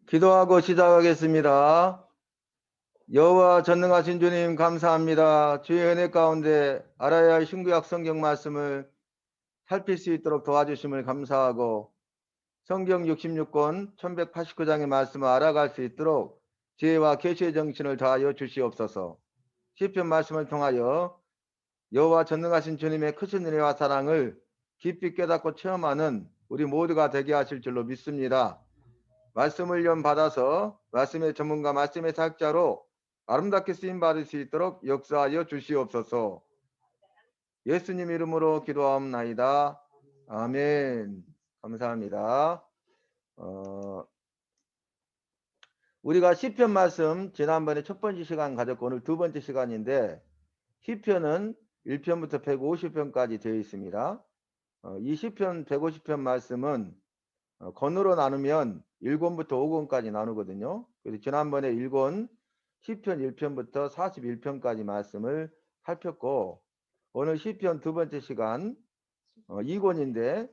기도하고 시작하겠습니다. 여호와 전능하신 주님 감사합니다. 주의 은혜 가운데 알아야 할 신구약 성경 말씀을 살필 수 있도록 도와주심을 감사하고 성경 66권 1189장의 말씀을 알아갈 수 있도록 지혜와 계시의 정신을 더하여 주시옵소서. 시편 말씀을 통하여 여호와 전능하신 주님의 크신 은혜와 사랑을 깊이 깨닫고 체험하는 우리 모두가 되게 하실 줄로 믿습니다. 말씀을 연받아서 말씀의 전문가 말씀의 사역자로 아름답게 쓰임받을 수 있도록 역사하여 주시옵소서. 예수님 이름으로 기도하옵나이다. 아멘. 감사합니다. 우리가 시편 말씀 지난번에 첫 번째 시간 가졌고 오늘 두 번째 시간인데 시편은 1편부터 150편까지 되어 있습니다. 이 시편 150편 말씀은 권으로 나누면 1권부터 5권까지 나누거든요. 그래서 지난번에 1권 시편 1편부터 41편까지 말씀을 살폈고 오늘 시편 두 번째 시간 2권인데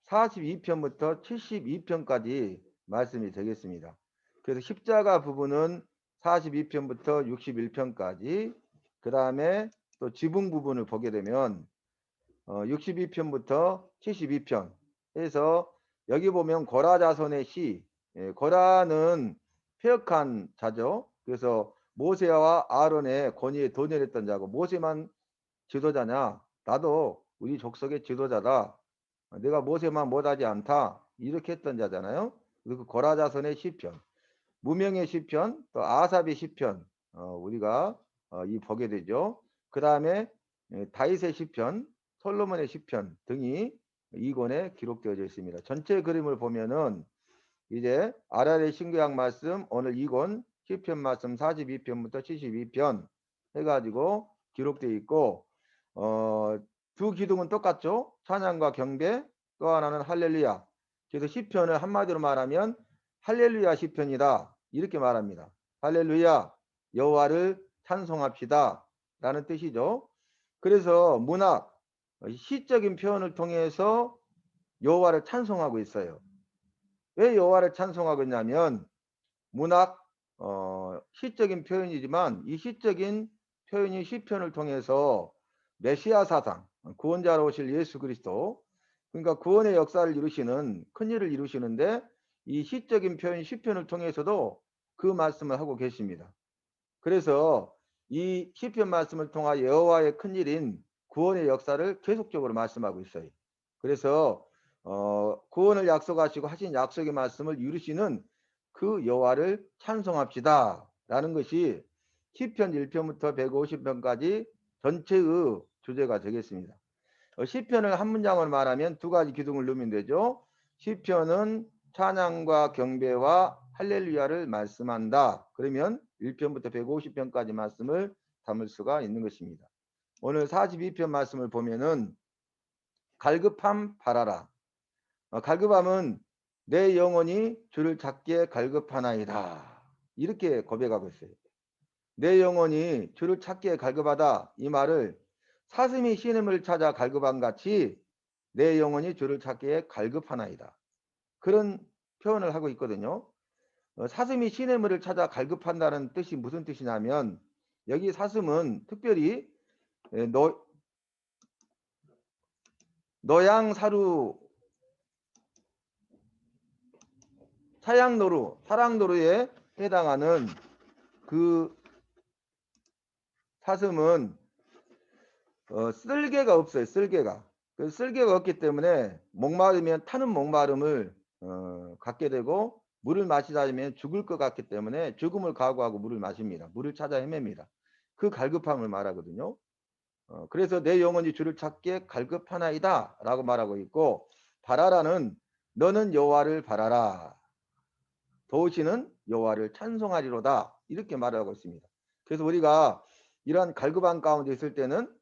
42편부터 72편까지 말씀이 되겠습니다. 그래서 십자가 부분은 42편부터 61편까지 그 다음에 또 지붕 부분을 보게 되면 62편부터 72편 해서 여기 보면 고라 자손의 시, 고라는 폐역한 자죠. 그래서 모세와 아론의 권위에 도전했던 자고 모세만 지도자냐? 나도 우리 족속의 지도자다. 내가 모세만 못하지 않다. 이렇게 했던 자잖아요. 그 고라 자손의 시편, 무명의 시편, 또 아삽의 시편 우리가 이 보게 되죠. 그 다음에 다윗의 시편, 솔로몬의 시편 등이 2권에 기록되어져 있습니다. 전체 그림을 보면은 이제 아라의 신구약 말씀 오늘 2권 시편 말씀 42편부터 72편 해가지고 기록되어 있고 두 기둥은 똑같죠. 찬양과 경배, 또 하나는 할렐루야. 그래서 시편을 한마디로 말하면 할렐루야 시편이다 이렇게 말합니다. 할렐루야 여호와를 찬송합시다 라는 뜻이죠. 그래서 문학 시적인 표현을 통해서 여호와를 찬송하고 있어요. 왜 여호와를 찬송하고 있냐면 문학 시적인 표현이지만 이 시적인 표현이 시편을 통해서 메시아 사상, 구원자로 오실 예수 그리스도, 그러니까 구원의 역사를 이루시는 큰일을 이루시는데 이 시적인 표현 시편을 통해서도 그 말씀을 하고 계십니다. 그래서 이 시편 말씀을 통하여 여호와의 큰일인 구원의 역사를 계속적으로 말씀하고 있어요. 그래서 구원을 약속하시고 하신 약속의 말씀을 이루시는 그 여호와를 찬송합시다 라는 것이 시편 1편부터 150편까지 전체의 주제가 되겠습니다. 시편을 한 문장으로 말하면 두 가지 기둥을 넣으면 되죠. 시편은 찬양과 경배와 할렐루야를 말씀한다. 그러면 1편부터 150편까지 말씀을 담을 수가 있는 것입니다. 오늘 42편 말씀을 보면은 갈급함 바라라. 갈급함은 내 영혼이 주를 찾기에 갈급하나이다. 이렇게 고백하고 있어요. 내 영혼이 주를 찾기에 갈급하다. 이 말을 사슴이 시냇을 찾아 갈급한 같이 내 영혼이 주를 찾기에 갈급하나이다. 그런 표현을 하고 있거든요. 사슴이 시냇물을 찾아 갈급한다는 뜻이 무슨 뜻이냐면 여기 사슴은 특별히 노양사루 사랑노루에 해당하는 그 사슴은 쓸개가 없어요. 쓸개가. 그 쓸개가 없기 때문에 목마르면 타는 목마름을 갖게 되고 물을 마시다 보면 죽을 것 같기 때문에 죽음을 각오하고 물을 마십니다. 물을 찾아 헤맵니다. 그 갈급함을 말하거든요. 그래서 내 영혼이 주를 찾기에 갈급하나이다 라고 말하고 있고 바라라는 너는 여호와를 바라라. 도우시는 여호와를 찬송하리로다. 이렇게 말하고 있습니다. 그래서 우리가 이러한 갈급함 가운데 있을 때는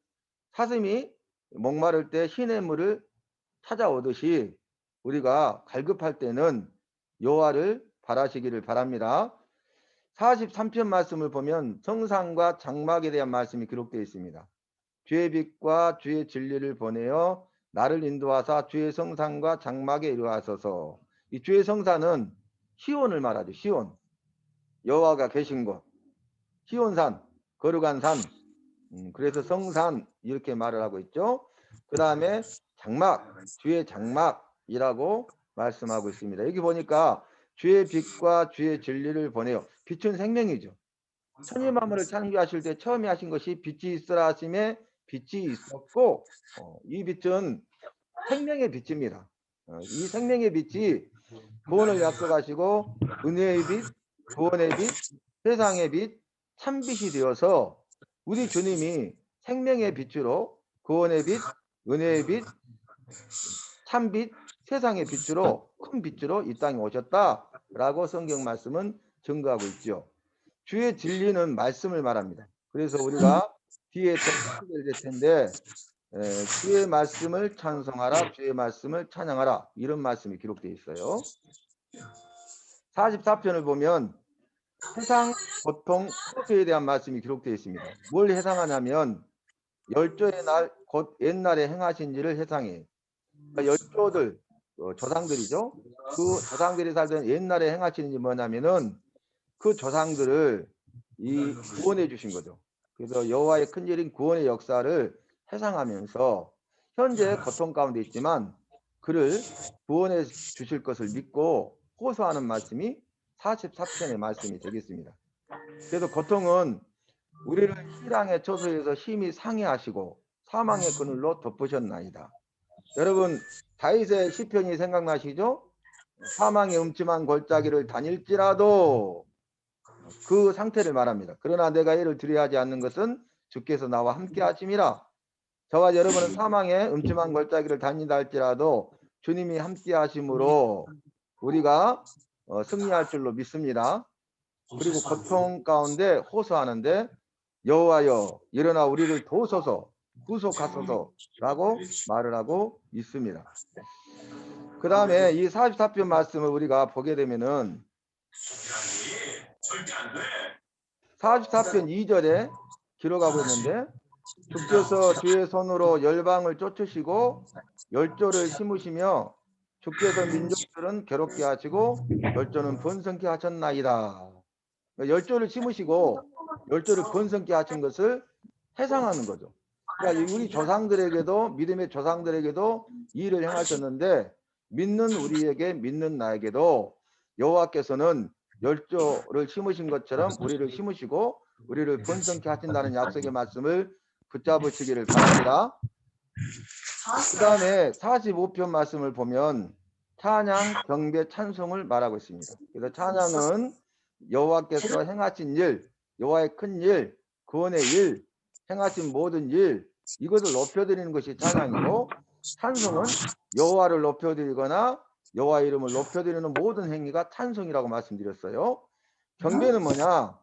사슴이 목마를 때 시냇물을 찾아오듯이 우리가 갈급할 때는 여호와를 바라시기를 바랍니다. 43편 말씀을 보면 성상과 장막에 대한 말씀이 기록되어 있습니다. 주의 빛과 주의 진리를 보내어 나를 인도하사 주의 성상과 장막에 이루하소서. 이 주의 성산은 시온을 말하죠. 시온. 여호와가 계신 곳. 시온산, 거룩한 산. 그래서 성산 이렇게 말을 하고 있죠. 그 다음에 장막, 주의 장막이라고 말씀하고 있습니다. 여기 보니까 주의 빛과 주의 진리를 보내요. 빛은 생명이죠. 천지 만물을 창조하실 때 처음에 하신 것이 빛이 있으라 하심에 빛이 있었고, 이 빛은 생명의 빛입니다. 이 생명의 빛이 구원을 약속하시고 은혜의 빛, 구원의 빛, 세상의 빛, 참빛이 되어서 우리 주님이 생명의 빛으로 구원의 빛, 은혜의 빛, 참빛, 세상의 빛으로 큰 빛으로 이 땅에 오셨다라고 성경 말씀은 증거하고 있죠. 주의 진리는 말씀을 말합니다. 그래서 우리가 뒤에 또 될 텐데 주의 말씀을 찬송하라, 주의 말씀을 찬양하라 이런 말씀이 기록되어 있어요. 44편을 보면 해상, 고통, 호소에 대한 말씀이 기록되어 있습니다. 뭘 해상하냐면 열조의 날, 곧 옛날에 행하신 일을 해상해요. 그러니까 열조들, 조상들이죠. 그 조상들이 살던 옛날에 행하신 일이 뭐냐면은 그 조상들을 이 구원해 주신 거죠. 그래서 여호와의 큰 일인 구원의 역사를 해상하면서 현재 고통 가운데 있지만 그를 구원해 주실 것을 믿고 호소하는 말씀이 44편의 말씀이 되겠습니다. 그래서 고통은 우리를 희랑의 처소에서 심히 상해하시고 사망의 그늘로 덮으셨나이다. 여러분 다윗의 시편이 생각나시죠? 사망의 음침한 골짜기를 다닐지라도 그 상태를 말합니다. 그러나 내가 이를 두려워하지 않는 것은 주께서 나와 함께 하심이라. 저와 여러분은 사망의 음침한 골짜기를 다닌다 할지라도 주님이 함께 하심으로 우리가 승리할 줄로 믿습니다. 그리고 고통 가운데 호소하는데 여호와여 일어나 우리를 도우소서 구속하소서라고 말을 하고 있습니다. 그 다음에 이 44편 말씀을 우리가 보게 되면은 44편 2절에 기록하고 있는데 주께서 주의 손으로 열방을 쫓으시고 열조를 심으시며 주께서 민족들은 괴롭게 하시고 열조는 번성케 하셨나이다. 열조를 심으시고 열조를 번성케 하신 것을 해상하는 거죠. 그러니까 우리 조상들에게도 믿음의 조상들에게도 이 일을 행하셨는데 믿는 우리에게 믿는 나에게도 여호와께서는 열조를 심으신 것처럼 우리를 심으시고 우리를 번성케 하신다는 약속의 말씀을 붙잡으시기를 바랍니다. 그 다음에 45편 말씀을 보면 찬양, 경배, 찬송을 말하고 있습니다. 그래서 찬양은 여호와께서 행하신 일, 여호와의 큰 일, 구원의 일, 행하신 모든 일 이것을 높여드리는 것이 찬양이고 찬송은 여호와를 높여드리거나 여호와 이름을 높여드리는 모든 행위가 찬송이라고 말씀드렸어요. 경배는 뭐냐?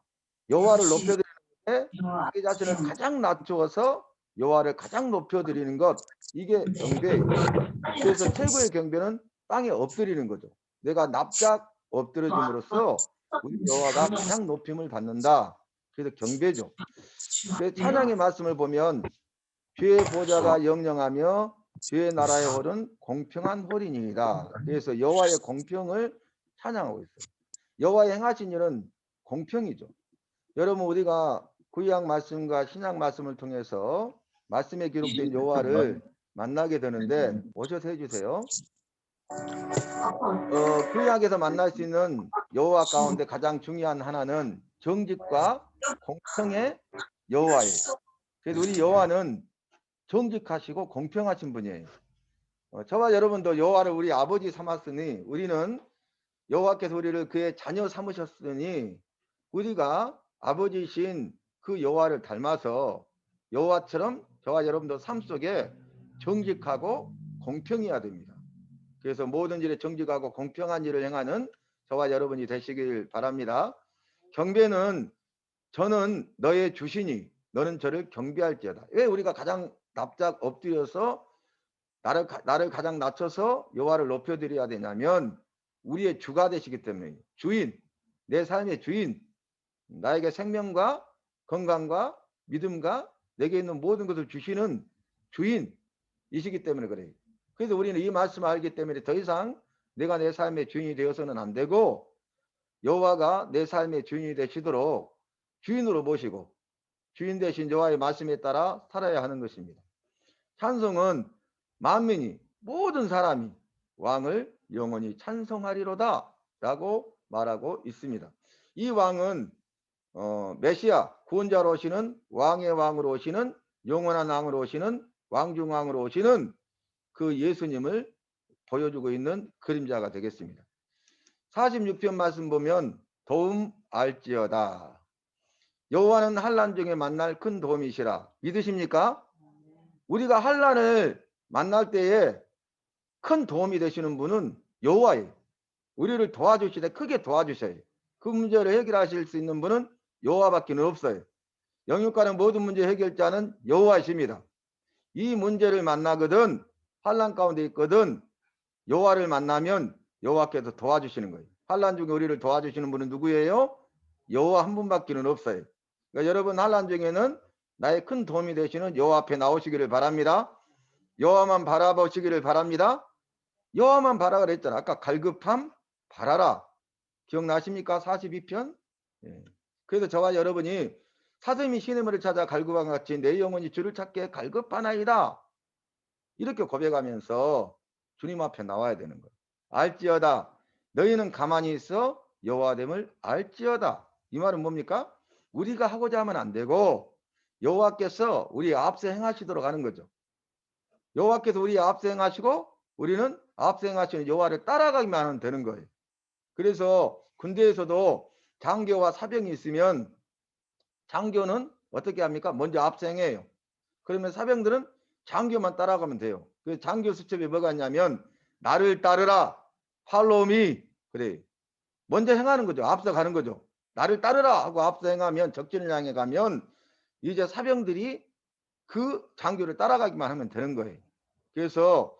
여호와를 높여드리는 때 자기 자신을 가장 낮추어서 여호와를 가장 높여드리는 것 이게 경배예요. 그래서 최고의 경배는 땅에 엎드리는 거죠. 내가 납작 엎드려짐으로써 우리 여호와가 가장 높임을 받는다. 그래서 경배죠. 그래서 찬양의 말씀을 보면 주의 보좌가 영영하며 주의 나라의 홀은 공평한 홀이니이다. 그래서 여호와의 공평을 찬양하고 있어요. 여호와의 행하신 일은 공평이죠. 여러분 우리가 구약 말씀과 신약 말씀을 통해서 말씀에 기록된 여호와를 만나게 되는데 오셔서 해주세요. 구약에서 만날 수 있는 여호와 가운데 가장 중요한 하나는 정직과 공평의 여호와예요. 그래서 우리 여호와는 정직하시고 공평하신 분이에요. 저와 여러분도 여호와를 우리 아버지 삼았으니 우리는 여호와께서 우리를 그의 자녀 삼으셨으니 우리가 아버지신 그 여호와를 닮아서 여호와처럼 저와 여러분도 삶 속에 정직하고 공평해야 됩니다. 그래서 모든 일에 정직하고 공평한 일을 행하는 저와 여러분이 되시길 바랍니다. 경배는 저는 너의 주시니 너는 저를 경배할지어다. 왜 우리가 가장 납작 엎드려서 나를 가장 낮춰서 여호와를 높여드려야 되냐면 우리의 주가 되시기 때문에 주인, 내 삶의 주인, 나에게 생명과 건강과 믿음과 내게 있는 모든 것을 주시는 주인이시기 때문에 그래요. 그래서 우리는 이 말씀을 알기 때문에 더 이상 내가 내 삶의 주인이 되어서는 안 되고 여호와가 내 삶의 주인이 되시도록 주인으로 모시고 주인 되신 여호와의 말씀에 따라 살아야 하는 것입니다. 찬송은 만민이 모든 사람이 왕을 영원히 찬송하리로다 라고 말하고 있습니다. 이 왕은 메시아 구원자로 오시는 왕의 왕으로 오시는 영원한 왕으로 오시는 왕중왕으로 오시는 그 예수님을 보여주고 있는 그림자가 되겠습니다. 46편 말씀 보면 도움 알지어다. 여호와는 환난 중에 만날 큰 도움이시라. 믿으십니까? 우리가 환난을 만날 때에 큰 도움이 되시는 분은 여호와예요. 우리를 도와주시되 크게 도와주셔요. 그 문제를 해결하실 수 있는 분은 여호와밖에 없어요. 영육간의 모든 문제 해결자는 여호와이십니다. 이 문제를 만나거든 환난 가운데 있거든 여호와를 만나면 여호와께서 도와주시는 거예요. 환난 중에 우리를 도와주시는 분은 누구예요? 여호와 한 분밖에 없어요. 그러니까 여러분 환난 중에는 나의 큰 도움이 되시는 여호와 앞에 나오시기를 바랍니다. 여호와만 바라보시기를 바랍니다. 여호와만 바라 그랬잖아. 아까 갈급함 바라라. 기억나십니까? 42편. 예. 그래서 저와 여러분이 사슴이 시냇물을 찾아 갈급한 같이 내 영혼이 주를 찾게 갈급하나이다. 이렇게 고백하면서 주님 앞에 나와야 되는 거예요. 알지어다. 너희는 가만히 있어 여호와됨을 알지어다. 이 말은 뭡니까? 우리가 하고자 하면 안 되고 여호와께서 우리 앞서 행하시도록 하는 거죠. 여호와께서 우리 앞서 행하시고 우리는 앞서 행하시는 여호와를 따라가기만 하면 되는 거예요. 그래서 군대에서도 장교와 사병이 있으면 장교는 어떻게 합니까? 먼저 앞서 행해요. 그러면 사병들은 장교만 따라가면 돼요. 그 장교 수첩이 뭐가 있냐면 나를 따르라 follow me 그래. 먼저 행하는 거죠. 앞서 가는 거죠. 나를 따르라 하고 앞서 행하면 적진을 향해 가면 이제 사병들이 그 장교를 따라가기만 하면 되는 거예요. 그래서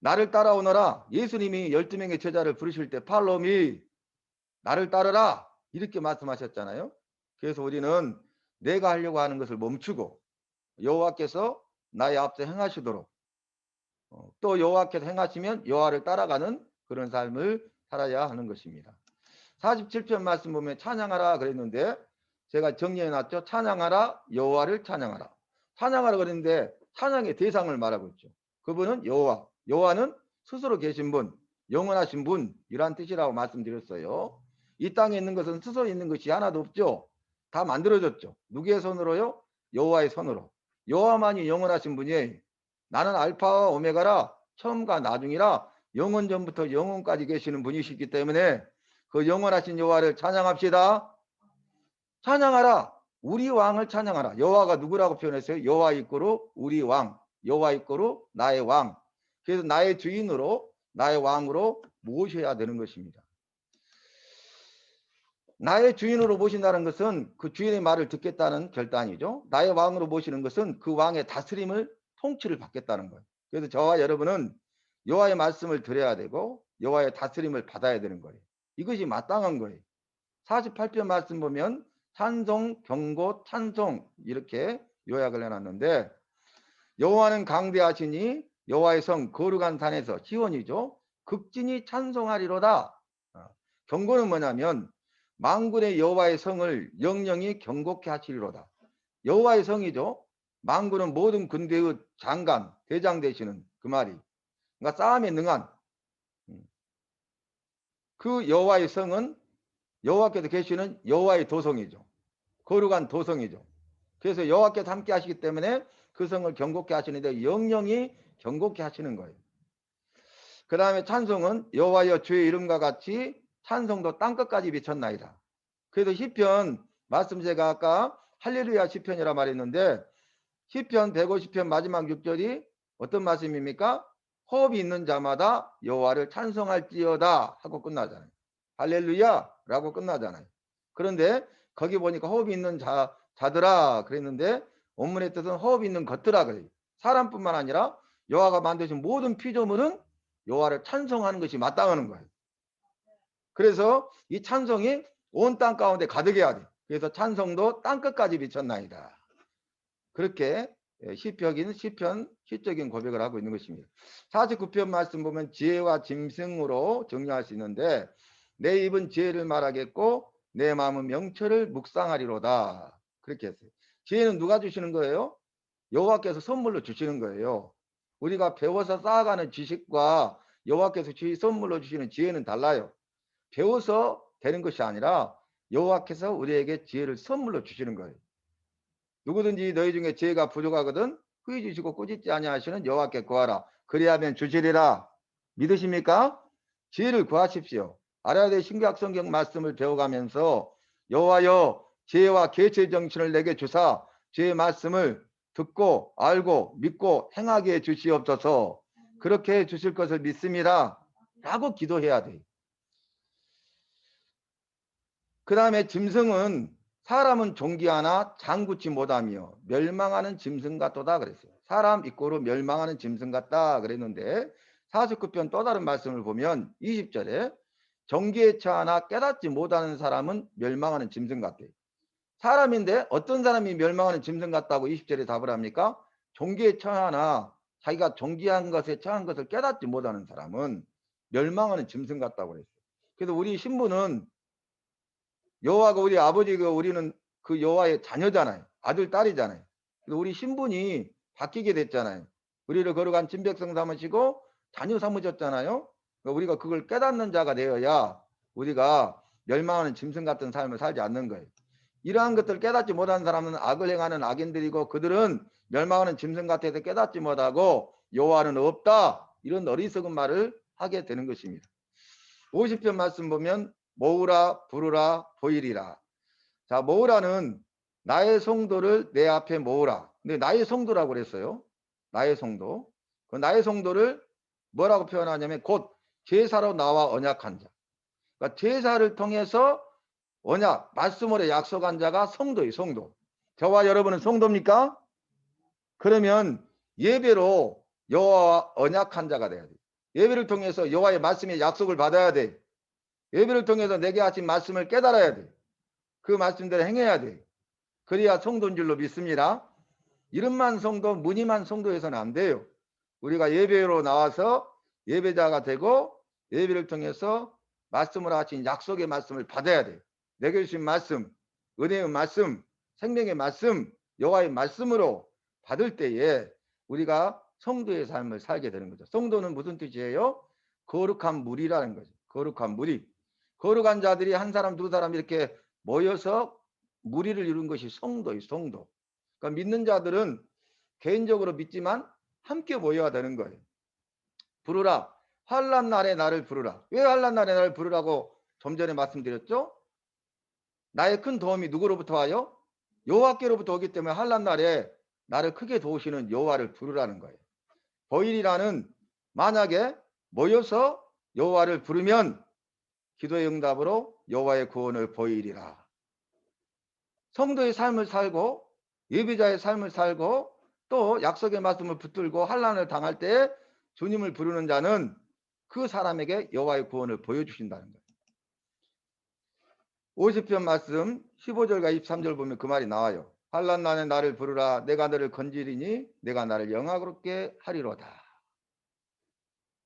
나를 따라오너라. 예수님이 12명의 제자를 부르실 때 follow me 나를 따르라 이렇게 말씀하셨잖아요. 그래서 우리는 내가 하려고 하는 것을 멈추고 여호와께서 나의 앞서 행하시도록 또 여호와께서 행하시면 여호와를 따라가는 그런 삶을 살아야 하는 것입니다. 47편 말씀 보면 찬양하라 그랬는데 제가 정리해 놨죠. 찬양하라 여호와를 찬양하라. 찬양하라 그랬는데 찬양의 대상을 말하고 있죠. 그분은 여호와. 여호와는 스스로 계신 분, 영원하신 분 이란 뜻이라고 말씀드렸어요. 이 땅에 있는 것은 스스로 있는 것이 하나도 없죠. 다 만들어졌죠. 누구의 손으로요? 여호와의 손으로. 여호와만이 영원하신 분이에요. 나는 알파와 오메가라 처음과 나중이라 영원 전부터 영원까지 계시는 분이시기 때문에 그 영원하신 여호와를 찬양합시다. 찬양하라. 우리 왕을 찬양하라. 여호와가 누구라고 표현했어요? 여호와 이꼬로 우리 왕. 여호와 이꼬로 나의 왕. 그래서 나의 주인으로 나의 왕으로 모셔야 되는 것입니다. 나의 주인으로 모신다는 것은 그 주인의 말을 듣겠다는 결단이죠. 나의 왕으로 모시는 것은 그 왕의 다스림을 통치를 받겠다는 거예요. 그래서 저와 여러분은 여호와의 말씀을 들어야 되고 여호와의 다스림을 받아야 되는 거예요. 이것이 마땅한 거예요. 48편 말씀 보면 찬송, 경고, 찬송 이렇게 요약을 해놨는데 여호와는 강대하시니 여호와의 성 거룩한 산에서 시온이죠. 극진히 찬송하리로다. 경고는 뭐냐면 만군의 여호와의 성을 영영히 경고케 하시리로다. 여호와의 성이죠. 만군은 모든 군대의 장관, 대장 되시는 그 말이. 그러니까 싸움에 능한 그 여호와의 성은 여호와께서 계시는 여호와의 도성이죠. 거룩한 도성이죠. 그래서 여호와께서 함께 하시기 때문에 그 성을 경고케 하시는데 영영히 경고케 하시는 거예요. 그 다음에 찬송은 여호와여 주의 이름과 같이 찬송도 땅끝까지 미쳤나이다. 그래서 시편 말씀 제가 아까 할렐루야 시편이라 말했는데 시편 150편 마지막 6절이 어떤 말씀입니까? 호흡이 있는 자마다 여호와를 찬송할지어다 하고 끝나잖아요. 할렐루야 라고 끝나잖아요. 그런데 거기 보니까 호흡이 있는 자들아 그랬는데 원문의 뜻은 호흡이 있는 것들아 그래요. 사람뿐만 아니라 여호와가 만드신 모든 피조물은 여호와를 찬송하는 것이 마땅하는 거예요. 그래서 이 찬송이 온 땅 가운데 가득해야 돼. 그래서 찬송도 땅끝까지 미쳤나이다. 그렇게 시편 시적인 고백을 하고 있는 것입니다. 49편 말씀 보면 지혜와 짐승으로 정리할 수 있는데 내 입은 지혜를 말하겠고 내 마음은 명철을 묵상하리로다. 그렇게 했어요. 지혜는 누가 주시는 거예요? 여호와께서 선물로 주시는 거예요. 우리가 배워서 쌓아가는 지식과 여호와께서 선물로 주시는 지혜는 달라요. 배워서 되는 것이 아니라 여호와께서 우리에게 지혜를 선물로 주시는 거예요. 누구든지 너희 중에 지혜가 부족하거든 후히 주시고 꾸짖지 아니하시는 여호와께 구하라. 그리하면 주시리라. 믿으십니까? 지혜를 구하십시오. 알아야 될 신구약 성경 말씀을 배워가면서 여호와여 지혜와 계시의 정신을 내게 주사 지혜의 말씀을 듣고 알고 믿고 행하게 해 주시옵소서. 그렇게 해 주실 것을 믿습니다. 라고 기도해야 돼요. 그 다음에 짐승은 사람은 존귀하나 장구치 못하며 멸망하는 짐승 같도다 그랬어요. 사람 이꼬로 멸망하는 짐승 같다 그랬는데 49편 또 다른 말씀을 보면 20절에 정기에 처하나 깨닫지 못하는 사람은 멸망하는 짐승 같대. 사람인데 어떤 사람이 멸망하는 짐승 같다고 20절에 답을 합니까? 종기에 처하나 자기가 종기한 것에 처한 것을 깨닫지 못하는 사람은 멸망하는 짐승 같다고 그랬어요. 그래서 우리 신부는 여호와가 우리 아버지가 우리는 그 여호와의 자녀잖아요. 아들 딸이잖아요. 그래서 우리 신분이 바뀌게 됐잖아요. 우리를 거룩한 진백성 삼으시고 자녀 삼으셨잖아요. 그러니까 우리가 그걸 깨닫는 자가 되어야 우리가 멸망하는 짐승 같은 삶을 살지 않는 거예요. 이러한 것들을 깨닫지 못하는 사람은 악을 행하는 악인들이고 그들은 멸망하는 짐승 같아서 깨닫지 못하고 여호와는 없다. 이런 어리석은 말을 하게 되는 것입니다. 50편 말씀 보면 모으라 부르라 보이리라. 자, 모으라는 나의 성도를 내 앞에 모으라. 근데 나의 성도라고 그랬어요. 나의 성도. 그 나의 성도를 뭐라고 표현하냐면 곧 제사로 나와 언약한 자. 그러니까 제사를 통해서 언약, 말씀으로 약속한 자가 성도예요. 성도. 저와 여러분은 성도입니까? 그러면 예배로 여호와와 언약한 자가 돼야 돼요. 예배를 통해서 여호와의 말씀의 약속을 받아야 돼. 예배를 통해서 내게 하신 말씀을 깨달아야 돼. 그 말씀대로 행해야 돼. 그래야 성도인 줄로 믿습니다. 이름만 성도, 무늬만 성도해서는 안 돼요. 우리가 예배로 나와서 예배자가 되고 예배를 통해서 말씀으로 하신 약속의 말씀을 받아야 돼요. 내게 주신 말씀, 은혜의 말씀, 생명의 말씀, 여호와의 말씀으로 받을 때에 우리가 성도의 삶을 살게 되는 거죠. 성도는 무슨 뜻이에요? 거룩한 무리라는 거죠. 거룩한 무리. 거룩한 자들이 한 사람 두 사람 이렇게 모여서 무리를 이룬 것이 성도예요. 성도. 그러니까 믿는 자들은 개인적으로 믿지만 함께 모여야 되는 거예요. 부르라. 환난 날에 나를 부르라. 왜 환난 날에 나를 부르라고 좀 전에 말씀드렸죠? 나의 큰 도움이 누구로부터 와요? 여호와께로부터 오기 때문에 환난 날에 나를 크게 도우시는 여호와를 부르라는 거예요. 보일이라는 만약에 모여서 여호와를 부르면 기도의 응답으로 여호와의 구원을 보이리라. 성도의 삶을 살고 예배자의 삶을 살고 또 약속의 말씀을 붙들고 환난을 당할 때 주님을 부르는 자는 그 사람에게 여호와의 구원을 보여주신다는 거예요. 50편 말씀 15절과 23절 보면 그 말이 나와요. 환난 날에 나를 부르라. 내가 너를 건지리니 내가 나를 영화롭게 하리로다.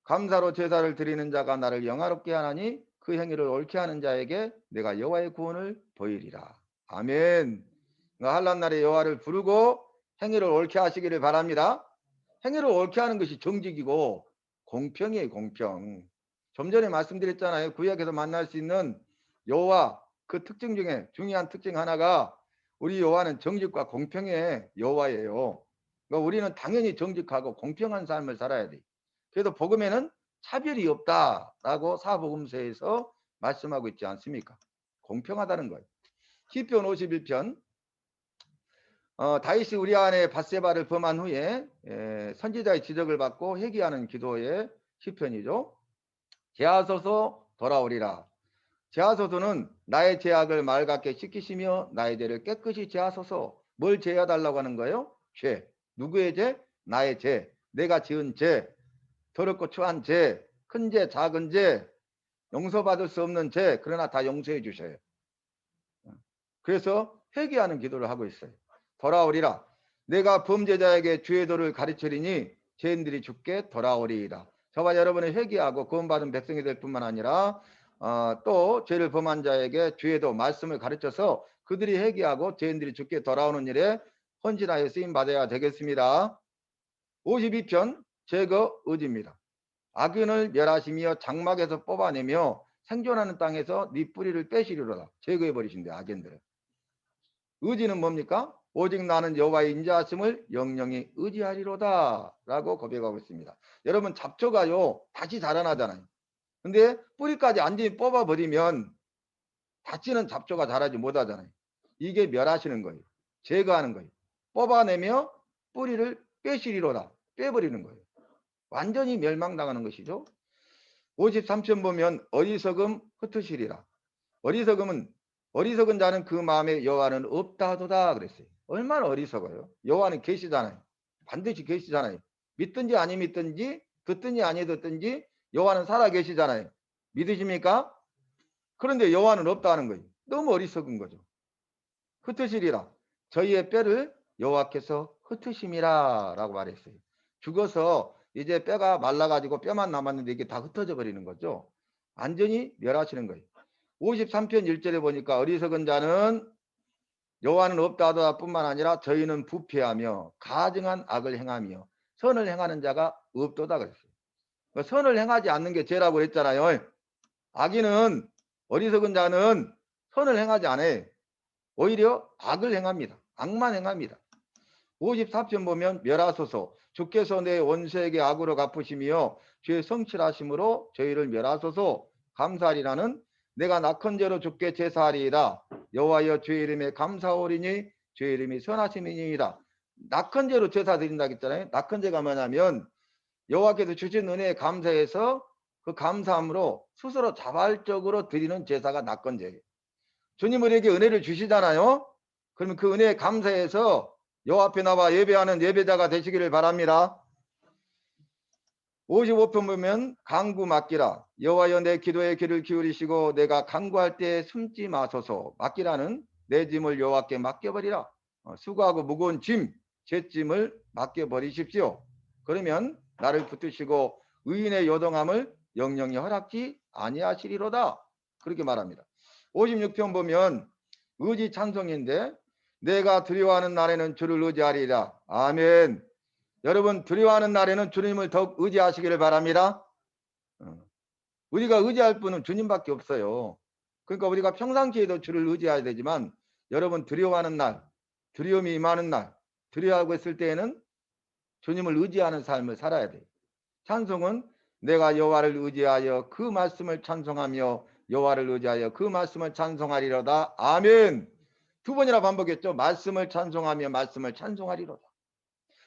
감사로 제사를 드리는 자가 나를 영화롭게 하나니 그 행위를 옳게 하는 자에게 내가 여호와의 구원을 보이리라. 아멘. 환난 날에 여호와를 부르고 행위를 옳게 하시기를 바랍니다. 행위를 옳게 하는 것이 정직이고 공평이에요. 공평. 좀 전에 말씀드렸잖아요. 구약에서 만날 수 있는 여호와 그 특징 중에 중요한 특징 하나가 우리 여호와는 정직과 공평의 여호와예요. 그러니까 우리는 당연히 정직하고 공평한 삶을 살아야 돼. 그래도 복음에는 차별이 없다라고 사복음서에서 말씀하고 있지 않습니까? 공평하다는 거예요. 시편 51편 다윗이 우리아의 밧세바를 범한 후에 선지자의 지적을 받고 회개하는 기도의 시편이죠. 제하소서 돌아오리라. 제하소서는 나의 죄악을 맑게 씻기시며 나의 죄를 깨끗이 제하소서. 뭘 제해달라고 하는 거예요? 죄. 누구의 죄? 나의 죄. 내가 지은 죄. 더럽고 추한 죄. 큰 죄, 작은 죄. 용서받을 수 없는 죄. 그러나 다 용서해 주셔요. 그래서 회개하는 기도를 하고 있어요. 돌아오리라. 내가 범죄자에게 주의 도를 가르치리니 죄인들이 죽게 돌아오리이다. 저와 여러분의 회개하고 구원받은 백성이 될 뿐만 아니라 또 죄를 범한 자에게 죄도 말씀을 가르쳐서 그들이 회개하고 죄인들이 죽게 돌아오는 일에 헌신하여 쓰임 받아야 되겠습니다. 52편 제거 의지입니다. 악인을 멸하시며 장막에서 뽑아내며 생존하는 땅에서 네 뿌리를 빼시리로다. 제거해 버리신대 악인들을. 의지는 뭡니까? 오직 나는 여호와의 인자하심을 영영히 의지하리로다 라고 고백하고 있습니다. 여러분 잡초가요 다시 자라나잖아요. 근데 뿌리까지 완전히 뽑아버리면 다시는 잡초가 자라지 못하잖아요. 이게 멸하시는 거예요. 제거하는 거예요. 뽑아내며 뿌리를 빼시리로다. 빼버리는 거예요. 완전히 멸망당하는 것이죠. 53편 보면 어리석음 흩으시리라. 어리석은 자는 그 마음에 여호와는 없다 하도다 그랬어요. 얼마나 어리석어요. 여호와는 계시잖아요. 반드시 계시잖아요. 믿든지 아니 믿든지 듣든지 아니 듣든지 여호와는 살아 계시잖아요. 믿으십니까? 그런데 여호와는 없다는 거예요. 너무 어리석은 거죠. 흩으시리라. 저희의 뼈를 여호와께서 흩으심이라 라고 말했어요. 죽어서 이제 뼈가 말라가지고 뼈만 남았는데 이게 다 흩어져 버리는 거죠. 완전히 멸하시는 거예요. 53편 1절에 보니까 어리석은 자는 여호와는 없다 하더라 뿐만 아니라 저희는 부패하며 가증한 악을 행하며 선을 행하는 자가 없도다 그랬어요. 선을 행하지 않는 게 죄라고 했잖아요. 악인은 어리석은 자는 선을 행하지 않아요. 오히려 악을 행합니다. 악만 행합니다. 54편 보면 멸하소서 주께서 내 원수에게 악으로 갚으시며 죄 성실하심으로 저희를 멸하소서 감사하리라는 내가 낙헌죄로 주께 제사하리이다. 여호와여 주의 이름에 감사오리니 주의 이름이 선하심이니이다. 낙헌죄로 제사 드린다고 했잖아요. 낙헌죄가 뭐냐면 여호와께서 주신 은혜에 감사해서 그 감사함으로 스스로 자발적으로 드리는 제사가 낙헌죄예요. 주님 우리에게 은혜를 주시잖아요. 그러면 그 은혜에 감사해서 여호와 앞에 나와 예배하는 예배자가 되시기를 바랍니다. 55편 보면 간구 맡기라. 여호와여 내 기도에 귀를 기울이시고 내가 간구할 때 숨지 마소서. 맡기라는 내 짐을 여호와께 맡겨버리라. 수고하고 무거운 짐, 제 짐을 맡겨버리십시오. 그러면 나를 붙드시고 의인의 요동함을 영영히 허락지 아니하시리로다. 그렇게 말합니다. 56편 보면 의지 찬송인데 내가 두려워하는 날에는 주를 의지하리라. 아멘. 여러분 두려워하는 날에는 주님을 더욱 의지하시기를 바랍니다. 우리가 의지할 분은 주님밖에 없어요. 그러니까 우리가 평상시에도 주를 의지해야 되지만 여러분 두려워하는 날, 두려움이 임하는 날, 두려워하고 있을 때에는 주님을 의지하는 삶을 살아야 돼요. 찬송은 내가 여호와를 의지하여 그 말씀을 찬송하며 여호와를 의지하여 그 말씀을 찬송하리로다. 아멘. 두 번이나 반복했죠. 말씀을 찬송하며 말씀을 찬송하리로다.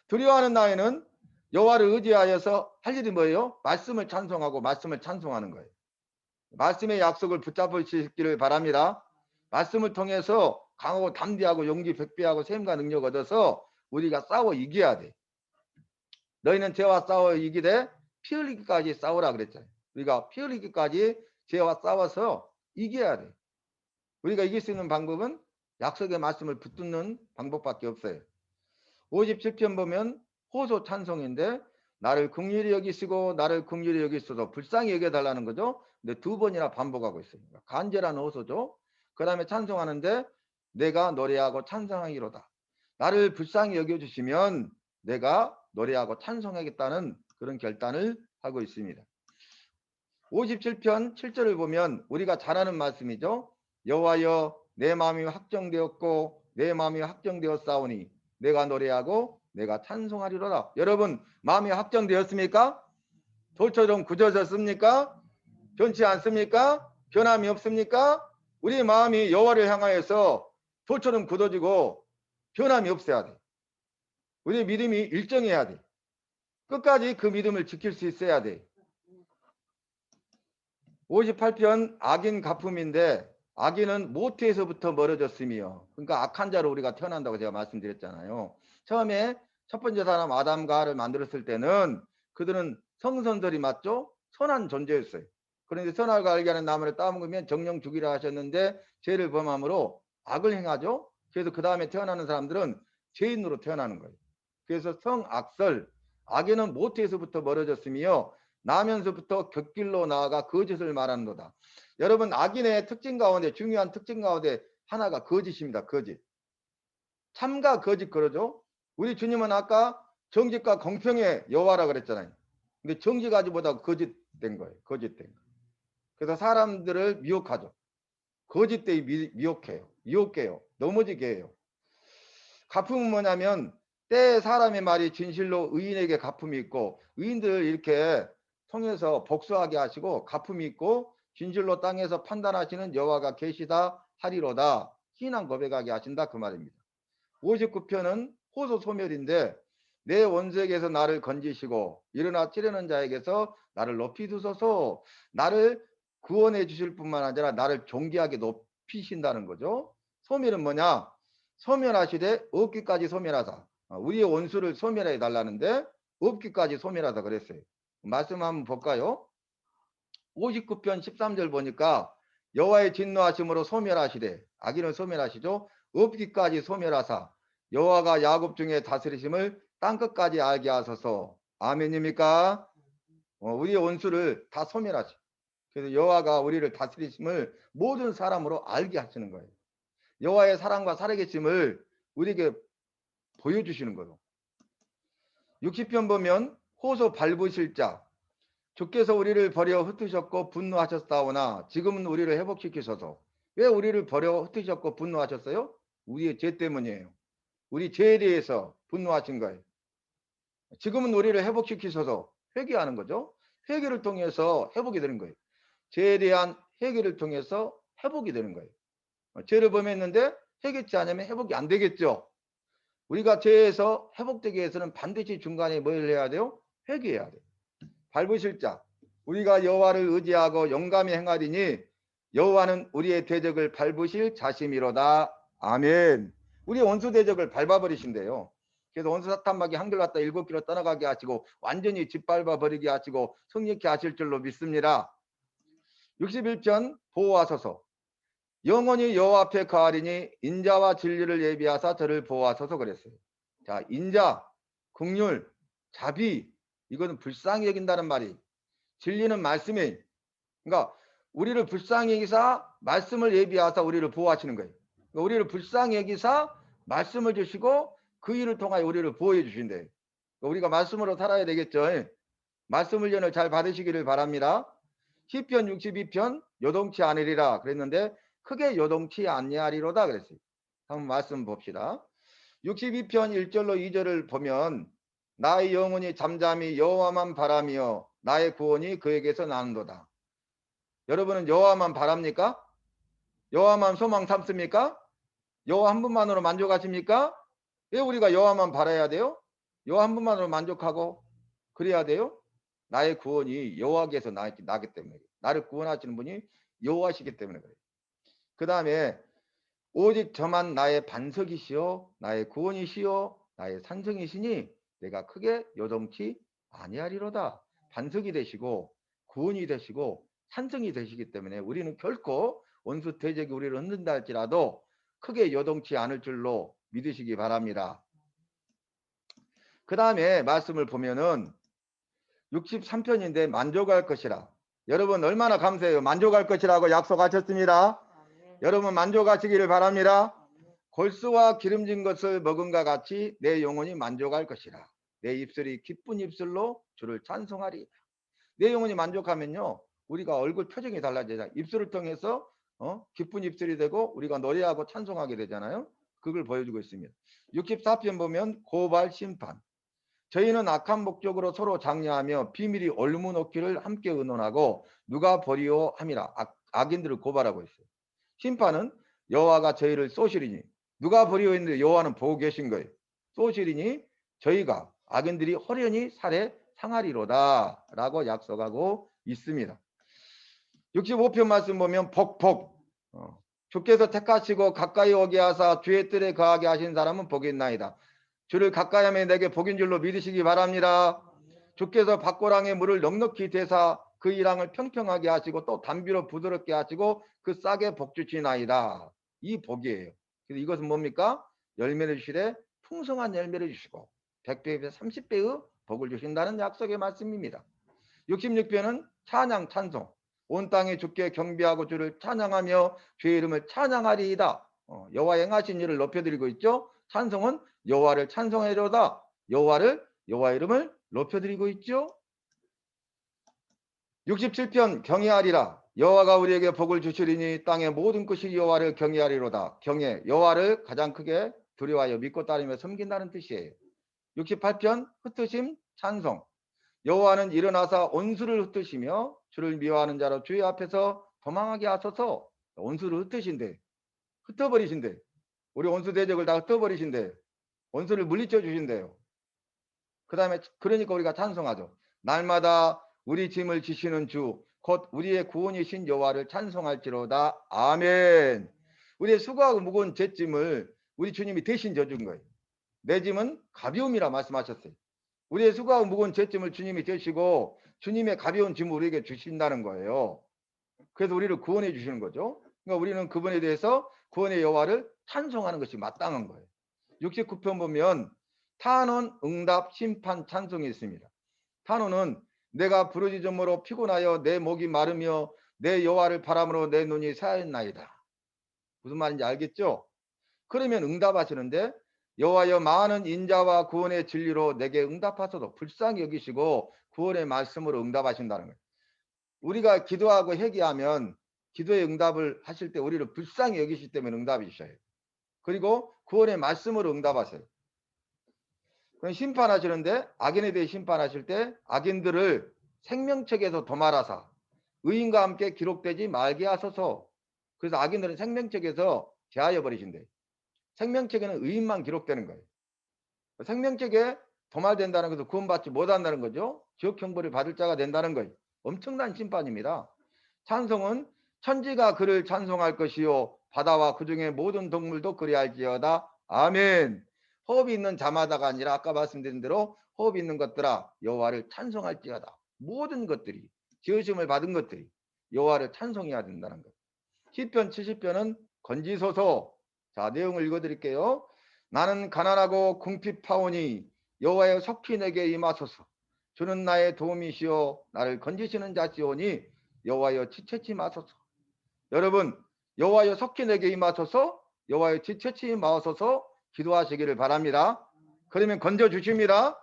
두려워하는 나에는 여호와를 의지하여서 할 일이 뭐예요? 말씀을 찬송하고 말씀을 찬송하는 거예요. 말씀의 약속을 붙잡으시기를 바랍니다. 말씀을 통해서 강하고 담대하고 용기 백배하고 셈과 능력 얻어서 우리가 싸워 이겨야 돼. 너희는 죄와 싸워 이기되 피 흘리기까지 싸우라 그랬잖아요. 우리가 피 흘리기까지 죄와 싸워서 이겨야 돼. 우리가 이길 수 있는 방법은 약속의 말씀을 붙드는 방법밖에 없어요. 57편 보면 호소 찬송인데 나를 긍휼히 여기시고 나를 긍휼히 여기소서 불쌍히 여겨달라는 거죠. 근데 두 번이나 반복하고 있어요. 간절한 호소죠. 그 다음에 찬송하는데 내가 노래하고 찬송하기로다. 나를 불쌍히 여겨주시면 내가 노래하고 찬송하겠다는 그런 결단을 하고 있습니다. 57편 7절을 보면 우리가 잘 아는 말씀이죠. 여호와여 내 마음이 확정되었고 내 마음이 확정되었사오니 내가 노래하고 내가 찬송하리로다. 여러분 마음이 확정되었습니까? 돌처럼 굳어졌습니까? 변치 않습니까? 변함이 없습니까? 우리 마음이 여호와를 향하여서 돌처럼 굳어지고 변함이 없어야 돼. 우리 믿음이 일정해야 돼. 끝까지 그 믿음을 지킬 수 있어야 돼. 58편 악인 가품인데 악인은 모태에서부터 멀어졌으며 그러니까 악한 자로 우리가 태어난다고 제가 말씀드렸잖아요. 처음에 첫 번째 사람 아담과 하와를 만들었을 때는 그들은 성선들이 맞죠? 선한 존재였어요. 그런데 선악을 알게 하는 나무를 따먹으면 정령 죽이라 하셨는데 죄를 범함으로 악을 행하죠. 그래서 그 다음에 태어나는 사람들은 죄인으로 태어나는 거예요. 그래서 성악설, 악인은 모태에서부터 멀어졌으며 나면서부터 곁길로 나아가 거짓을 말하는도다. 여러분, 악인의 특징 가운데 중요한 특징 가운데 하나가 거짓입니다. 거짓. 참과 거짓 그러죠. 우리 주님은 아까 정직과 공평의 여호와라 그랬잖아요. 근데 정직 가지보다 거짓된 거예요. 거짓된 거. 그래서 사람들을 미혹하죠. 거짓되이 미혹해요. 미혹해요. 넘어지게 해요. 가품은 뭐냐면 때 사람의 말이 진실로 의인에게 가품이 있고 의인들을 이렇게 통해서 복수하게 하시고 가품이 있고 진실로 땅에서 판단하시는 여호와가 계시다 하리로다. 신앙 고백하게 하신다 그 말입니다. 59편은 호소 소멸인데 내 원수에게서 나를 건지시고 일어나 찌르는 자에게서 나를 높이 두소서. 나를 구원해 주실 뿐만 아니라 나를 존귀하게 높이신다는 거죠. 소멸은 뭐냐? 소멸하시되 없기까지 소멸하사. 우리의 원수를 소멸해 달라는데 없기까지 소멸하사 그랬어요. 말씀 한번 볼까요? 59편 13절 보니까 여호와의 진노하심으로 소멸하시되 악인을 소멸하시죠. 없기까지 소멸하사 여호와가 야곱 중에 다스리심을 땅끝까지 알게 하소서. 아멘입니까? 우리의 원수를 다 소멸하시. 그래서 여호와가 우리를 다스리심을 모든 사람으로 알게 하시는 거예요. 여호와의 사랑과 살아계심을 우리에게 보여주시는 거예요. 60편 보면 호소 밟으실 자 주께서 우리를 버려 흩으셨고 분노하셨사오나 지금은 우리를 회복시키소서. 왜 우리를 버려 흩으셨고 분노하셨어요? 우리의 죄 때문이에요. 우리 죄에 대해서 분노하신 거예요. 지금은 우리를 회복시키소서. 회개하는 거죠. 회개를 통해서 회복이 되는 거예요. 죄에 대한 회개를 통해서 회복이 되는 거예요. 죄를 범했는데 회개치 않으면 회복이 안 되겠죠. 우리가 죄에서 회복되기 위해서는 반드시 중간에 뭘 해야 돼요? 회개해야 돼요. 밟으실 자 우리가 여호와를 의지하고 용감히 행하리니 여호와는 우리의 대적을 밟으실 자심이로다. 아멘. 우리 원수 대적을 밟아버리신대요. 그래서 원수 사탄막이 한결 갔다 7km 떠나가게 하시고 완전히 짓밟아 버리게 하시고 성령케 하실 줄로 믿습니다. 61편 보호하소서. 영원히 여호와 앞에 거하리니 인자와 진리를 예비하사 저를 보호하소서 그랬어요. 자, 인자, 긍휼, 자비 이거는 불쌍히 여긴다는 말이 진리는 말씀이 그러니까 우리를 불쌍히 여기사 말씀을 예비하사 우리를 보호하시는 거예요. 그러니까 우리를 불쌍히 여기사 말씀을 주시고 그 일을 통하여 우리를 보호해 주신대요. 그러니까 우리가 말씀으로 살아야 되겠죠. 말씀 훈련을 잘 받으시기를 바랍니다. 시편 62편 요동치 않으리라 그랬는데 크게 요동치 아니하리로다 그랬어요. 한번 말씀 봅시다. 62편 1절로 2절을 보면 나의 영혼이 잠잠히 여호와만 바라며 나의 구원이 그에게서 나는도다. 여러분은 여호와만 바랍니까? 여호와만 소망 삼습니까? 여호와 한 분만으로 만족하십니까? 왜 우리가 여호와만 바라야 돼요? 여호와 한 분만으로 만족하고 그래야 돼요? 나의 구원이 여호와께서 나기 때문에 나를 구원하시는 분이 여호와시기 때문에 그래요. 그 다음에 오직 저만 나의 반석이시요 나의 구원이시요 나의 산성이시니 내가 크게 요동치 아니하리로다. 반석이 되시고 구원이 되시고 산성이 되시기 때문에 우리는 결코 원수 대적이 우리를 흔든다 할지라도 크게 요동치 않을 줄로 믿으시기 바랍니다. 그 다음에 말씀을 보면은 63편인데 만족할 것이라. 여러분 얼마나 감사해요. 만족할 것이라고 약속하셨습니다. 여러분 만족하시기를 바랍니다. 골수와 기름진 것을 먹음과 같이 내 영혼이 만족할 것이라. 내 입술이 기쁜 입술로 주를 찬송하리. 내 영혼이 만족하면요 우리가 얼굴 표정이 달라지잖아요. 입술을 통해서 기쁜 입술이 되고 우리가 노래하고 찬송하게 되잖아요. 그걸 보여주고 있습니다. 64편 보면 고발 심판. 저희는 악한 목적으로 서로 장려하며 비밀이 얼무놓기를 함께 의논하고 누가 버리오 함이라. 악인들을 고발하고 있어요. 심판은 여호와가 저희를 쏘시리니 누가 버리오 했는데 여호와는 보고 계신 거예요. 쏘시리니 저희가 악인들이 호련히 살해 상하리로다 라고 약속하고 있습니다. 65편 말씀 보면 복복 주께서 택하시고 가까이 오게 하사 주의 뜰에 거하게 하신 사람은 복이 있나이다. 주를 가까이 하며 내게 복인 줄로 믿으시기 바랍니다. 주께서 밭고랑에 물을 넉넉히 대사 그 이랑을 평평하게 하시고 또 담비로 부드럽게 하시고 그 싹에 복 주시나이다. 이 복이에요. 그래서 이것은 뭡니까? 열매를 주시되 풍성한 열매를 주시고 100배에서 30배의 복을 주신다는 약속의 말씀입니다. 66편은 찬양 찬송. 온 땅에 주께 경배하고 주를 찬양하며 주의 이름을 찬양하리이다. 여호와 행하신 일을 높여드리고 있죠. 찬송은 여호와를 찬송하리로다. 여호와 이름을 높여드리고 있죠. 67편 경외하리라. 여호와가 우리에게 복을 주시리니 땅의 모든 것이 여호와를 경외하리로다. 경외, 여호와를 가장 크게 두려워하여 믿고 따르며 섬긴다는 뜻이에요. 68편 흩으심 찬송. 여호와는 일어나사 온수를 흩으시며 주를 미워하는 자로 주의 앞에서 도망하게 하소서. 온수를 흩으신대. 흩어버리신대. 우리 온수 대적을 다 흩어버리신대. 온수를 물리쳐 주신대요. 그 다음에 그러니까 우리가 찬송하죠. 날마다 우리 짐을 지시는 주 곧 우리의 구원이신 여호와를 찬송할지로다. 아멘. 우리의 수고하고 무거운 죄짐을 우리 주님이 대신 져준 거예요. 내 짐은 가벼움이라 말씀하셨어요. 우리의 수고하고 무거운 죄짐을 주님이 져시고 주님의 가벼운 짐을 우리에게 주신다는 거예요. 그래서 우리를 구원해 주시는 거죠. 그러니까 우리는 그분에 대해서 구원의 여호와를 찬송하는 것이 마땅한 거예요. 69편 보면 탄원, 응답, 심판, 찬송이 있습니다. 탄원은 내가 부르짖음으로 피곤하여 내 목이 마르며 내 여호와를 바람으로 내 눈이 새하였나이다. 무슨 말인지 알겠죠? 그러면 응답하시는데 여호와여 많은 인자와 구원의 진리로 내게 응답하소서. 불쌍히 여기시고 구원의 말씀으로 응답하신다는 거예요. 우리가 기도하고 회개하면 기도의 응답을 하실 때 우리를 불쌍히 여기시기 때문에 응답이셔요. 그리고 구원의 말씀으로 응답하세요. 심판하시는데 악인에 대해 심판하실 때 악인들을 생명책에서 도말하사 의인과 함께 기록되지 말게 하소서. 그래서 악인들은 생명책에서 제하여 버리신대. 생명책에는 의인만 기록되는 거예요. 생명책에 도말된다는 것은 구원받지 못한다는 거죠. 지옥 형벌을 받을 자가 된다는 거예요. 엄청난 심판입니다. 찬송은 천지가 그를 찬송할 것이요 바다와 그중에 모든 동물도 그리할지어다. 아멘. 호흡이 있는 자마다가 아니라 아까 말씀드린 대로 호흡이 있는 것들아 여호와를 찬송할지어다. 모든 것들이 지으심을 받은 것들이 여호와를 찬송해야 된다는 것. 시편 70편은 건지소서. 자, 내용을 읽어드릴게요. 나는 가난하고 궁핍하오니 여호와여 속히 내게 임하소서. 주는 나의 도움이시오 나를 건지시는 자시오니 여호와여 지체치 마소서. 여러분 여호와여 속히 내게 임하소서. 여호와여 지체치 마소서 기도하시기를 바랍니다. 그러면 건져주십니다.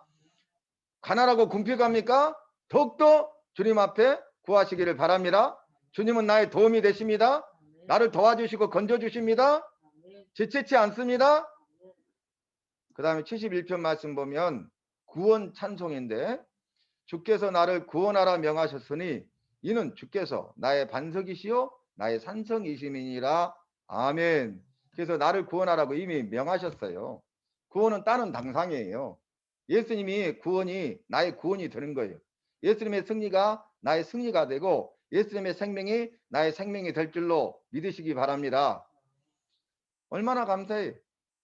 가난하고 궁핍합니까? 더욱더 주님 앞에 구하시기를 바랍니다. 주님은 나의 도움이 되십니다. 나를 도와주시고 건져주십니다. 지체치 않습니다. 그 다음에 71편 말씀 보면 구원 찬송인데 주께서 나를 구원하라 명하셨으니 이는 주께서 나의 반석이시요 나의 산성이심이니라. 아멘. 그래서 나를 구원하라고 이미 명하셨어요. 구원은 따는 당상이에요. 예수님이 구원이 나의 구원이 되는 거예요. 예수님의 승리가 나의 승리가 되고 예수님의 생명이 나의 생명이 될 줄로 믿으시기 바랍니다. 얼마나 감사해.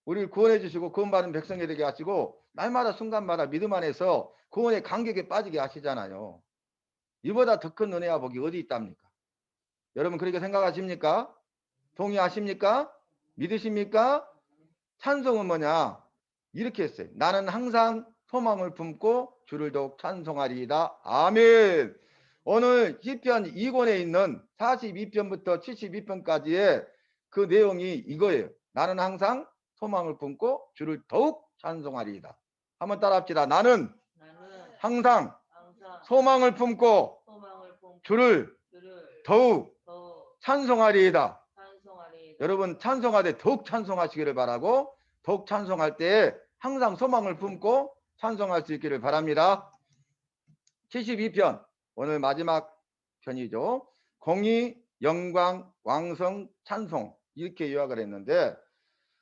우리를 구원해 주시고 구원받은 백성이 되게 하시고 날마다 순간마다 믿음 안에서 구원의 감격에 빠지게 하시잖아요. 이보다 더 큰 은혜와 복이 어디 있답니까? 여러분 그렇게 생각하십니까? 동의하십니까? 믿으십니까? 찬송은 뭐냐? 이렇게 했어요. 나는 항상 소망을 품고 주를 더욱 찬송하리이다. 아멘. 오늘 시편 2권에 있는 42편부터 72편까지의 그 내용이 이거예요. 나는 항상 소망을 품고 주를 더욱 찬송하리이다. 한번 따라합시다. 나는 항상 소망을 품고 주를 더욱 찬송하리이다. 여러분 찬송하되 더욱 찬송하시기를 바라고 더욱 찬송할 때에 항상 소망을 품고 찬송할 수 있기를 바랍니다. 72편 오늘 마지막 편이죠. 공의, 영광, 왕성, 찬송 이렇게 요약을 했는데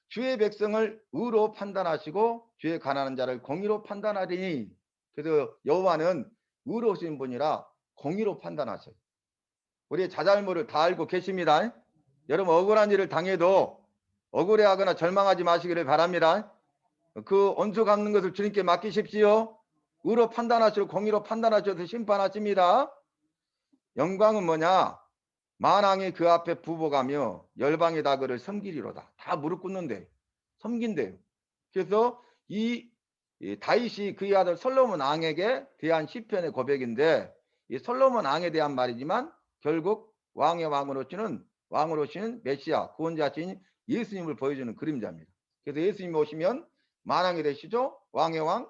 주의 백성을 의로 판단하시고 주의 가난한 자를 공의로 판단하리니 그래서 여호와는 의로우신 분이라 공의로 판단하셔요. 우리의 자잘모를 다 알고 계십니다. 여러분 억울한 일을 당해도 억울해하거나 절망하지 마시기를 바랍니다. 그 원수 갚는 것을 주님께 맡기십시오. 의로 판단하시고 공의로 판단하셔서 심판하십니다. 영광은 뭐냐? 만왕이 그 앞에 부복하며 열방이 다 그를 섬기리로다. 다 무릎 꿇는데 섬긴대요. 그래서 이 다윗이 그의 아들 솔로몬 왕에게 대한 시편의 고백인데 이 솔로몬 왕에 대한 말이지만 결국 왕의 왕으로시는 메시아 구원자신 예수님을 보여주는 그림자입니다. 그래서 예수님 오시면 만왕이 되시죠. 왕의 왕,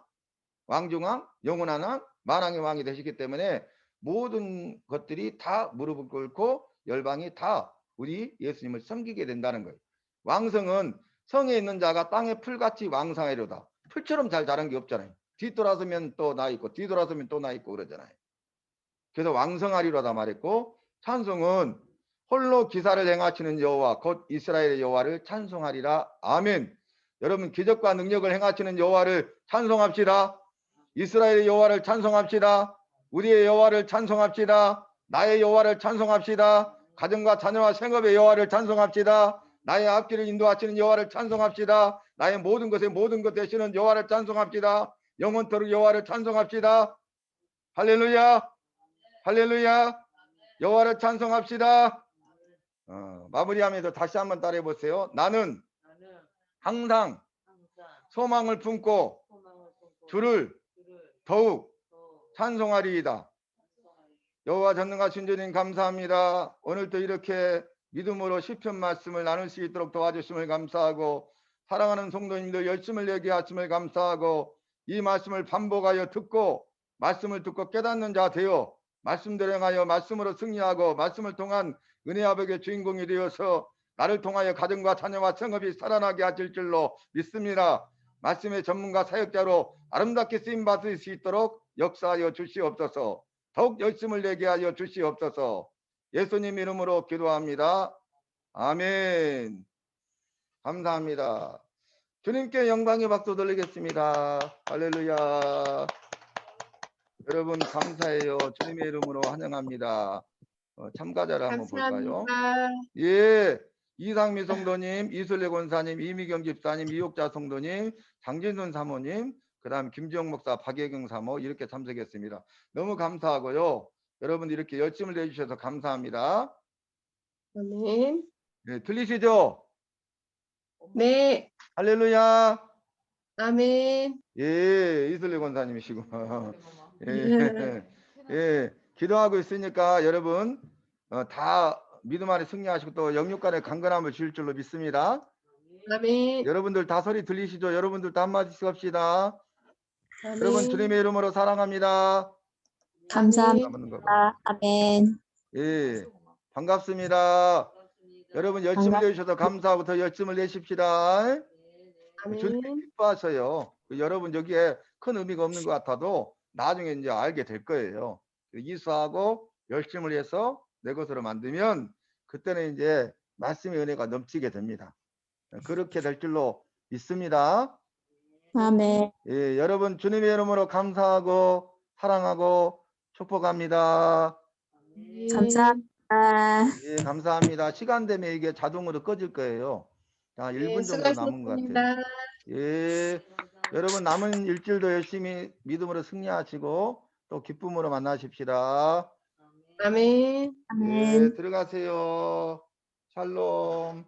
왕중왕, 영원한 왕, 만왕의 왕이 되시기 때문에 모든 것들이 다 무릎을 꿇고 열방이 다 우리 예수님을 섬기게 된다는 거예요. 왕성은 성에 있는 자가 땅의 풀같이 왕성하리로다. 풀처럼 잘 자란 게 없잖아요. 뒤돌아서면 또 나 있고 뒤돌아서면 또 나 있고 그러잖아요. 그래서 왕성하리로다 말했고, 찬송은 홀로 기사를 행하시는 여호와 곧 이스라엘의 여호와를 찬송하리라. 아멘. 여러분 기적과 능력을 행하시는 여호와를 찬송합시다. 이스라엘의 여호와를 찬송합시다. 우리의 여호와를 찬송합시다. 나의 여호와를 찬송합시다. 가정과 자녀와 생업의 여호와를 찬송합시다. 나의 앞길을 인도하시는 여호와를 찬송합시다. 나의 모든 것에 모든 것 되시는 여호와를 찬송합시다. 영원토록 여호와를 찬송합시다. 할렐루야. 할렐루야. 여호와를 찬송합시다. 마무리하면서 다시 한번 따라해 보세요. 나는 항상 소망을 품고 주를 더욱 찬송하리이다. 여호와 전능하신 주님 감사합니다. 오늘도 이렇게 믿음으로 시편 말씀을 나눌 수 있도록 도와주심을 감사하고, 사랑하는 성도님들 열심을 내게 하심을 감사하고, 이 말씀을 반복하여 듣고 말씀을 듣고 깨닫는 자 되어 말씀대로 행하여 말씀으로 승리하고 말씀을 통한 은혜 아버지의 주인공이 되어서 나를 통하여 가정과 자녀와 성업이 살아나게 하실 줄로 믿습니다. 말씀의 전문가 사역자로 아름답게 쓰임 받을 수 있도록 역사하여 주시옵소서. 더욱 열심을 내게 하여 주시옵소서. 예수님 이름으로 기도합니다. 아멘. 감사합니다. 주님께 영광의 박수 돌리겠습니다. 할렐루야. 여러분 감사해요. 주님의 이름으로 환영합니다. 참가자를 한번 볼까요? 예, 이상미 성도님, 이술래 권사님, 이미경 집사님, 이옥자 성도님, 장진순 사모님, 그 다음 김지영 목사, 박예경 사모 이렇게 참석했습니다. 너무 감사하고요. 여러분 이렇게 열심을 내주셔서 감사합니다. 아멘. 네, 들리시죠? 네. 할렐루야. 아멘. 예, 이술래 권사님이시고. 예, 예, 기도하고 있으니까 여러분 다 믿음 안에 승리하시고 또 영육간에 강건함을 주실 줄로 믿습니다. 아멘. 여러분들 다 소리 들리시죠? 여러분들 다 한마디씩 합시다. 아멘. 여러분 주님의 이름으로 사랑합니다. 감사합니다. 아멘. 예, 반갑습니다. 여러분 열심을 내주셔서 감사하고 더 열심을 내십시다. 주님이 아멘. 기뻐하셔요. 여러분 여기에 큰 의미가 없는 것 같아도 나중에 이제 알게 될 거예요. 이수하고 열심을 해서 내 것으로 만들면 그때는 이제 말씀의 은혜가 넘치게 됩니다. 그렇게 될 줄로 믿습니다. 아멘. 예, 여러분 주님의 이름으로 감사하고 사랑하고 축복합니다. 감사합니다. 예, 감사합니다. 시간 되면 이게 자동으로 꺼질 거예요. 자, 1분 정도 남은 것 같아요. 예, 여러분 남은 일주일도 열심히 믿음으로 승리하시고 또 기쁨으로 만나십시다. 아멘. 아멘. 예, 들어가세요. 샬롬.